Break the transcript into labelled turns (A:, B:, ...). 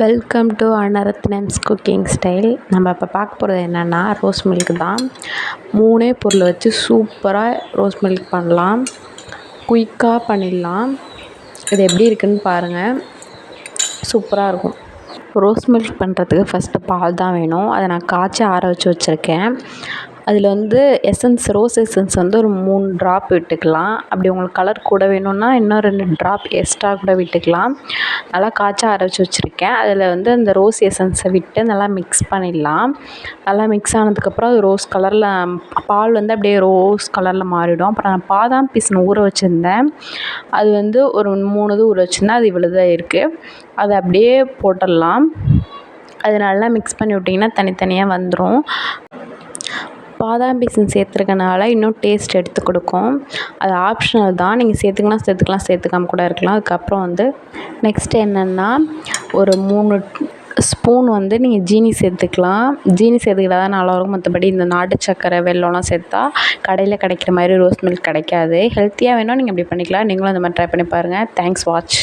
A: Welcome to Anarathnam's cooking style. நம்ம இப்போ பார்க்க போகிறது என்னென்னா ரோஸ் மில்க் தான். 3 பொருள் வச்சு சூப்பராக ரோஸ் மில்க் பண்ணலாம். குயிக்காக பண்ணிடலாம். இது எப்படி இருக்குதுன்னு பாருங்கள். சூப்பராக இருக்கும். ரோஸ் மில்க் பண்ணுறதுக்கு ஃபஸ்ட்டு பால் தான் வேணும். அதை நான் காய்ச்சி ஆற வச்சு வச்சுருக்கேன். அதில் ரோஸ் எசன்ஸ் ஒரு 3 ட்ராப் விட்டுக்கலாம். அப்படி உங்களுக்கு கலர் கூட வேணும்னா இன்னும் 2 ட்ராப் எக்ஸ்ட்ரா கூட விட்டுக்கலாம். நல்லா காய்ச்சி ஆற வச்சு வச்சுருக்கேன். அதில் அந்த ரோஸ் எசன்ஸை விட்டு நல்லா மிக்ஸ் பண்ணிடலாம். நல்லா மிக்ஸ் ஆனதுக்கப்புறம் அது ரோஸ் கலரில் பால் அப்படியே ரோஸ் கலரில் மாறிடும். அப்புறம் நான் பாதாம் பீசன் ஊற வச்சுருந்தேன். அது ஒரு 3 இது ஊற வச்சுருந்தேன். அது இவ்வளோ தான் இருக்குது. அதை அப்படியே போட்டுடலாம். அது நல்லா மிக்ஸ் பண்ணி விட்டிங்கன்னா தனித்தனியாக வந்துடும். பாதாம் பீசன் சேர்த்துருக்கனால இன்னும் டேஸ்ட் எடுத்து கொடுக்கும். அது ஆப்ஷனல் தான். நீங்கள் சேர்த்துக்கலாம், சேர்த்துக்காம கூட இருக்கலாம். அதுக்கப்புறம் நெக்ஸ்ட் என்னென்னா ஒரு 3 ஸ்பூன் நீங்கள் ஜீனி சேர்த்துக்கலாம். ஜீனி சேர்த்துக்கிட்டா தான் நல்லாயிருக்கும். மற்றபடி இந்த நாட்டு சர்க்கரை, வெல்லம்லாம் சேர்த்தா கடையில் கிடைக்கிற மாதிரி ரோஸ் மில்க் கிடைக்காது. ஹெல்த்தியாக வேணும் நீங்கள் இப்படி பண்ணிக்கலாம். நீங்களும் அந்த மாதிரி ட்ரை பண்ணி பாருங்கள். Thanks watch.